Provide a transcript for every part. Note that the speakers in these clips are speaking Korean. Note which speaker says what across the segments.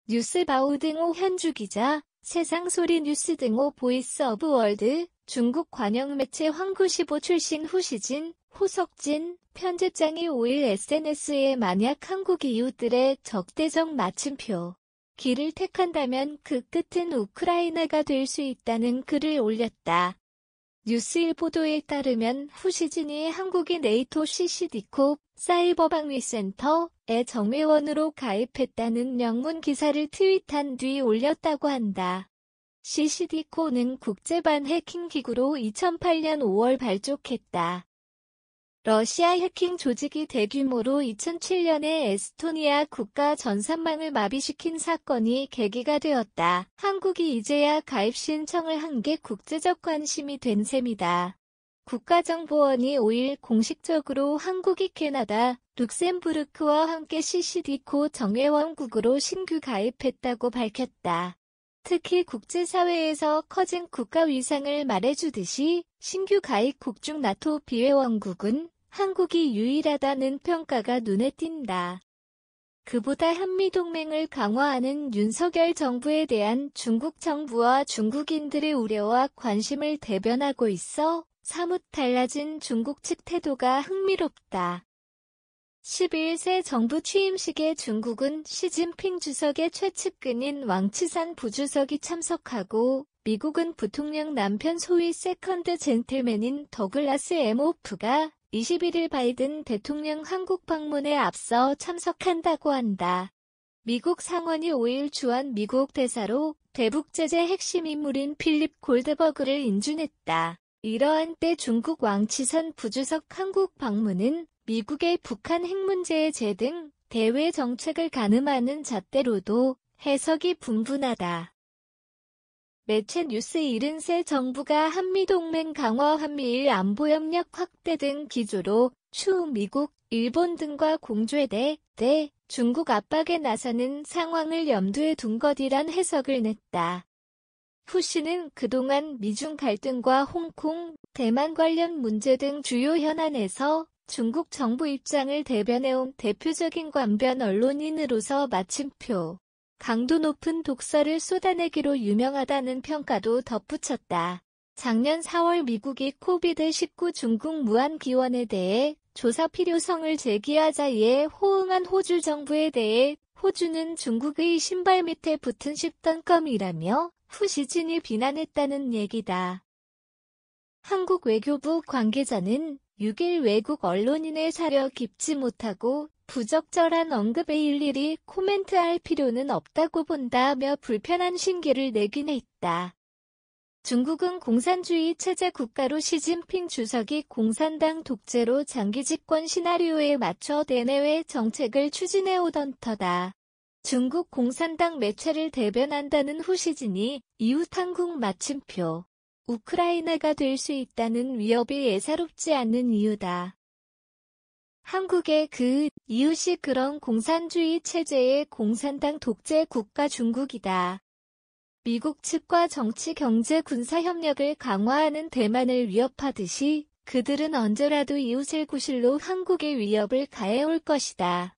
Speaker 1: 뉴스바우 등호 현주 기자, 세상소리 뉴스 등호 보이스 오브 월드, 중국 관영 매체 황구시보 출신 후시진, 호석진, 편집장이 5일 SNS에 만약 한국 이웃들의 적대적 마침표 길을 택한다면 그 끝은 우크라이나가 될 수 있다는 글을 올렸다. 뉴스일 보도에 따르면 후시진이 한국인 네이토 CCD코 사이버방위센터의 정회원으로 가입했다는 영문 기사를 트윗한 뒤 올렸다고 한다. CCD코는 국제반 해킹 기구로 2008년 5월 발족했다. 러시아 해킹 조직이 대규모로 2007년에 에스토니아 국가 전산망을 마비시킨 사건이 계기가 되었다. 한국이 이제야 가입 신청을 한 게 국제적 관심이 된 셈이다. 국가정보원이 5일 공식적으로 한국이 캐나다, 룩셈부르크와 함께 CCD코 정회원국으로 신규 가입했다고 밝혔다. 특히 국제사회에서 커진 국가 위상을 말해주듯이 신규 가입국 중 나토 비회원국은 한국이 유일하다는 평가가 눈에 띈다. 그보다 한미동맹을 강화하는 윤석열 정부에 대한 중국 정부와 중국인들의 우려와 관심을 대변하고 있어 사뭇 달라진 중국 측 태도가 흥미롭다. 12일 새 정부 취임식에 중국은 시진핑 주석의 최측근인 왕치산 부주석이 참석하고 미국은 부통령 남편 소위 세컨드 젠틀맨인 더글라스 엠호프가 21일 바이든 대통령 한국 방문에 앞서 참석한다고 한다. 미국 상원이 5일 주한 미국 대사로 대북 제재 핵심 인물인 필립 골드버그를 인준했다. 이러한 때 중국 왕치산 부주석 한국 방문은 미국의 북한 핵 문제의 등 대외 정책을 가늠하는 잣대로도 해석이 분분하다. 매체 뉴스일은 새 정부가 한미동맹 강화, 한미일 안보협력 확대 등 기조로 추후 미국, 일본 등과 공조에 대해 중국 압박에 나서는 상황을 염두에 둔 것이란 해석을 냈다. 후시는 그동안 미중 갈등과 홍콩, 대만 관련 문제 등 주요 현안에서 중국 정부 입장을 대변해온 대표적인 관변 언론인으로서 마침표, 강도 높은 독서를 쏟아내기로 유명하다는 평가도 덧붙였다. 작년 4월 미국이 코비드-19 중국 무한 기원에 대해 조사 필요성을 제기하자에 호응한 호주 정부에 대해 호주는 중국의 신발 밑에 붙은 10던 껌이라며 후시진이 비난했다는 얘기다. 한국 외교부 관계자는 6일 외국 언론인의 사려 깊지 못하고 부적절한 언급에 일일이 코멘트할 필요는 없다고 본다며 불편한 신기를 내긴 했다. 중국은 공산주의 체제 국가로 시진핑 주석이 공산당 독재로 장기 집권 시나리오에 맞춰 대내외 정책을 추진해오던 터다. 중국 공산당 매체를 대변한다는 후시진이 이웃 한국 마침표, 우크라이나가 될 수 있다는 위협이 예사롭지 않는 이유다. 한국의 그 이웃이 그런 공산주의 체제의 공산당 독재 국가 중국이다. 미국 측과 정치, 경제, 군사 협력을 강화하는 대만을 위협하듯이 그들은 언제라도 이웃을 구실로 한국의 위협을 가해올 것이다.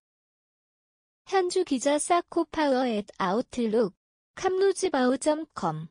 Speaker 1: 현주 기자 사코파워 @아웃룩, 캄루지바우.com